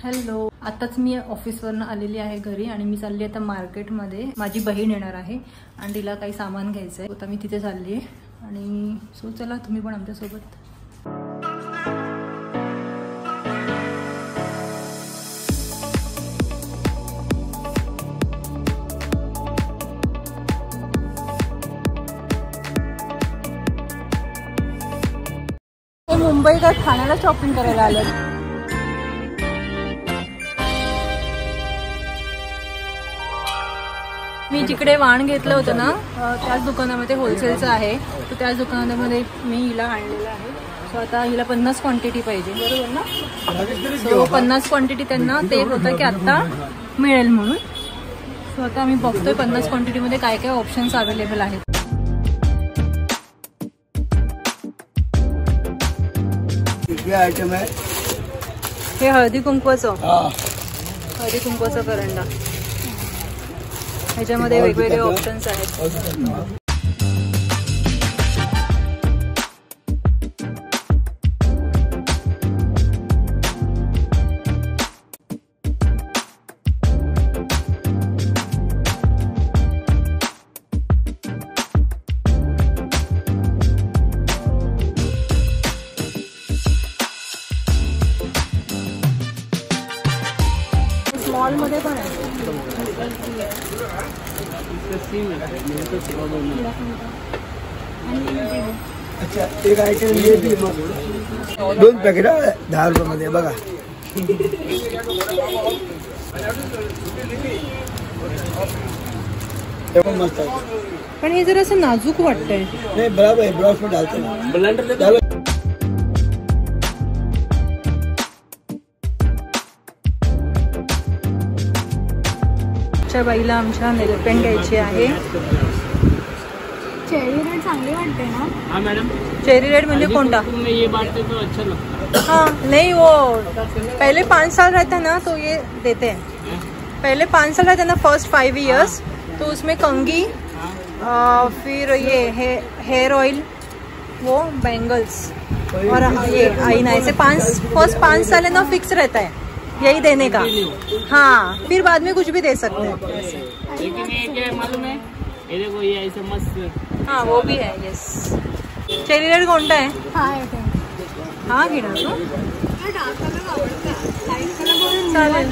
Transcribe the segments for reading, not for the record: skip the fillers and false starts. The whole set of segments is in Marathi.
हॅलो, आताच मी ऑफिसवरून आलेली आहे घरी आणि मी चालली आता मार्केटमध्ये. माझी बहीण येणार आहे आणि तिला काही सामान घ्यायचं आहे. आता मी तिथे चालली आहे आणि सो चला तुम्ही पण आमच्यासोबत. मुंबईत ठाण्याला शॉपिंग करायला आले. मी जिकडे वाण घेतलं होतं ना त्याच दुकानामध्ये होलसेलचं आहे. तर त्याच दुकानामध्ये मी हिला आणलेलं आहे. सो आता हिला 50 क्वांटिटी पाहिजे, बरोबर ना? सो 50 क्वांटिटी त्यांना ते होतं की आत्ता मिळेल म्हणून. सो आता आम्ही बघतोय 50 क्वांटिटीमध्ये काय काय ऑप्शन्स अवेलेबल आहेत. आयटम आहे हे हळदी कुंकवाचं करंडा. ह्याच्यामध्ये वेगवेगळे ऑप्शन्स आहेत. मॉल मध्ये पण आहे. अच्छा, एक आयटम दोन पॅकेट 10 रुपयामध्ये बघा. मस्त आहे, पण हे जरा असं नाजूक वाटतंय. नाही बराबर आहे. ब्रॉस मध्ये डालते. बाईला आमच्या नेलपेंट घ्यायची आहे. चेरी रेड चांगली वाटते ना? हाँ मैडम. चेरी रेड म्हणजे कोणता? ये बांटते तो अच्छा लगता है. हाँ नहीं, वो पहले 5 साल रहता है ना तो ये देते हैं. पहले 5 साल रहता है ना, फर्स्ट 5 years, तो उसमें कंगी फिर ये हेयर ऑयल, वो बैंगल्स और ये आईना, ऐसे फर्स्ट 5 साल है ना फिक्स रहता है यही देने का. हाँ, फिर बाद में कुछ भी दे सकते हैं. लेकिन ये क्या है मालूम है, ये देखो ये ऐसे मस्त. हाँ वो भी है. यस. चेरी रेड कोणता आहे? हा घेणार तू? चालेल.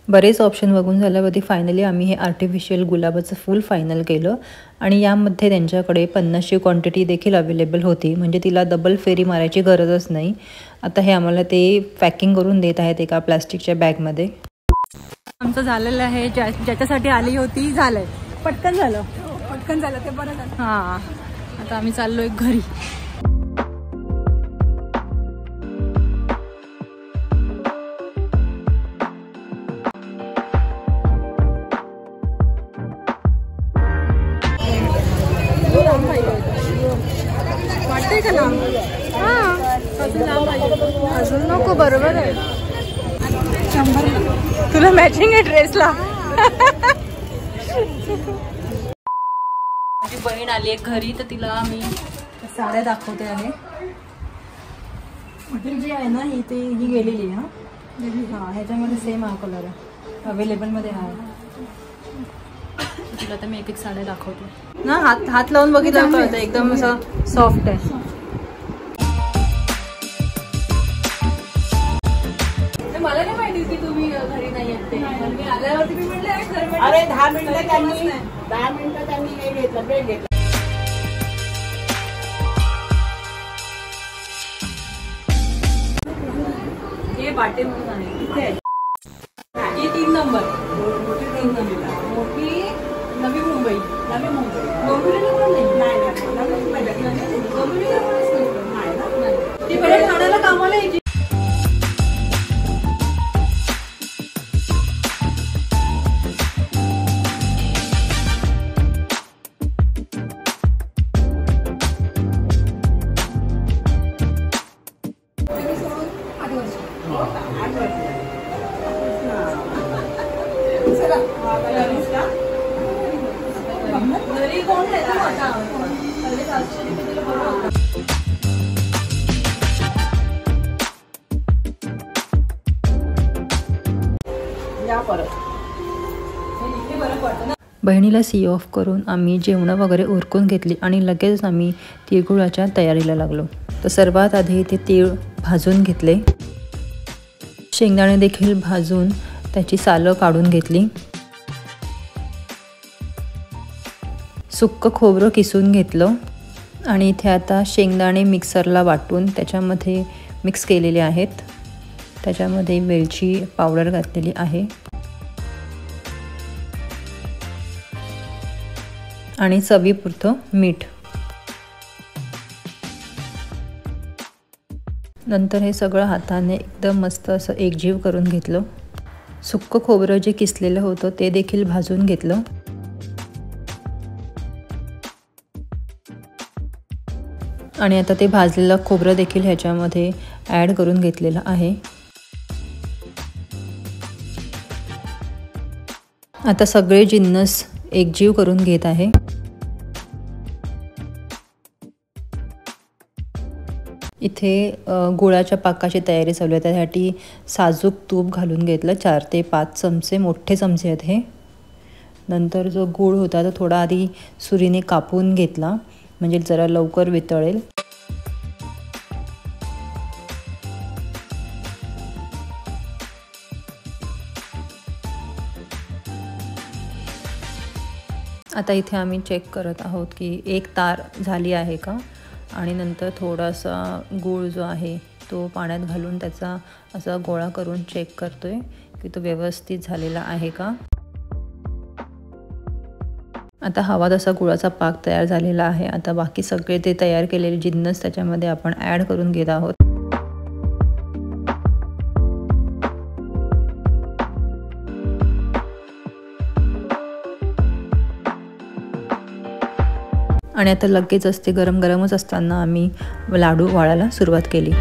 बरेच ऑप्शन बघून झाल्यावरती फायनली आम्ही हे आर्टिफिशियल गुलाबाचं फूल फायनल केलं आणि यामध्ये त्यांच्याकडे 50ची क्वांटिटी देखील अवेलेबल होती. म्हणजे तिला डबल फेरी मारायची गरजच नाही. आता हे आम्हाला ते पॅकिंग करून देत आहेत एका प्लास्टिकच्या बॅगमध्ये. आमचं झालेलं आहे, ज्याच्यासाठी आली होती झालंय. पटकन झालं ते बरं झालं. हां, आता आम्ही चाललोय घरी. वाटतंय का लांब? हां, अजून लांब पाहिजे. अजून नको, बरोबर आहे. 100 तुला मॅचिंग आहे ड्रेसला. माझी बहीण आली आहे घरी, तर तिला मी साड्या दाखवते आहे. हॉटेल जी आहे ना ही गेलेली आहे. हां, ह्याच्यामध्ये सेम हा कलर आहे, अवेलेबलमध्ये आहे. तिला तर मी एक साड्या दाखवते ना. हात लावून बघितलं कळतं, एकदम असं सॉफ्ट आहे. मला नाही माहिती की तुम्ही घरी नाही येत ते. मी आल्यावरती मी म्हटलं अरे 10 मिनिटं त्यांनी हे घेतलं, ब्रेक घेतला. हे बाटे म्हणून आहे इथे. हे 3 नंबर मोठी नवी मुंबई. गोंबिवलीला पण नाही. ती बऱ्या ठाण्याला कामाला यायची. घरी कोण आहे आता? या परत. बहिणीला सी ऑफ करून आम्ही जेवणं वगैरे उरकून घेतली आणि लगेच आम्ही तिळगुळाच्या तयारीला लागलो. तर सर्वात आधी ते तीळ भाजून घेतले, शेंगदाणे देखील भाजून त्याची सालं काढून घेतली, सुक्कं खोबरं किसून घेतलं आणि इथे आता शेंगदाणे मिक्सरला वाटून त्याच्यामध्ये मिक्स केलेले आहेत. त्याच्यामध्ये वेलची पावडर घातलेली आहे आणि चवीपुरतं मीठ. नंतर हे सगळं हाताने एकदम मस्त असं एकजीव करून घेतलं. सुक्कं खोबरं जे किसलेलं होतं ते देखील भाजून घेतलं आणि आता ते भाजलेलं खोबरं देखील ह्याच्यामध्ये ॲड करून घेतलेलं आहे. आता सगळे जिन्नस एकजीव करून घेत आहे. इथे गुळाच्या पाकाची तयारी चालू आहे. त्यासाठी साजूक तूप घालून घेतलं. 4 ते 5 चमचे, मोठे चमचे आहेत हे. नंतर जो गूळ होता तो थोडा आधी सुरीने कापून घेतला म्हणजे जरा लवकर वितळेल. आता इथे आम्ही चेक करत आहोत की एक तार झाली आहे का, आणि नंतर थोडासा गूळ जो आहे तो पाण्यात घालून त्याचा असा गोळा करून चेक करतोय की तो व्यवस्थित झालेला आहे का. आता हवा तसा गुळाचा पाक तयार झालेला आहे. आता बाकी सगळे ते तयार केलेले जिन्नस त्याच्यामध्ये आपण ॲड करून घेत आहोत. आणि आता लगेच असते गरमच असताना आम्ही लाडू वाळायला सुरुवात केली.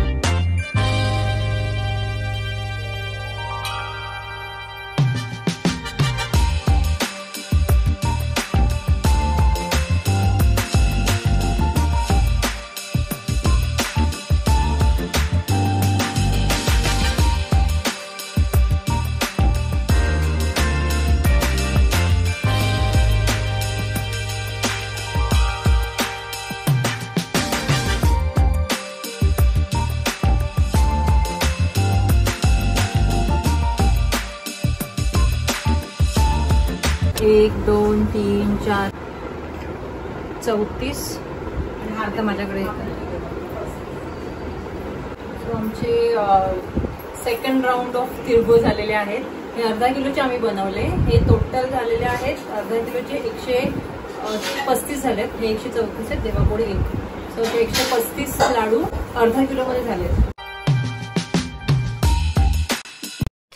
एक 2 3 4 34 आणि हा आता माझ्याकडे सो आमचे सेकंड राऊंड ऑफ तिळगुळ झालेले आहेत. हे अर्धा किलोचे आम्ही बनवले. हे टोटल झालेले आहेत अर्धा किलोचे 135 झालेत. हे 134 आहेत, देवापुढे 1. सो ते 135 लाडू अर्धा किलोमध्ये झालेत.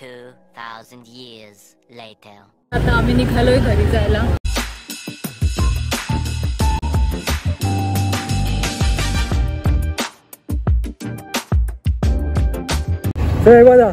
2000 years later. आता आम्ही निघालोय घरी जायला. चल बघा.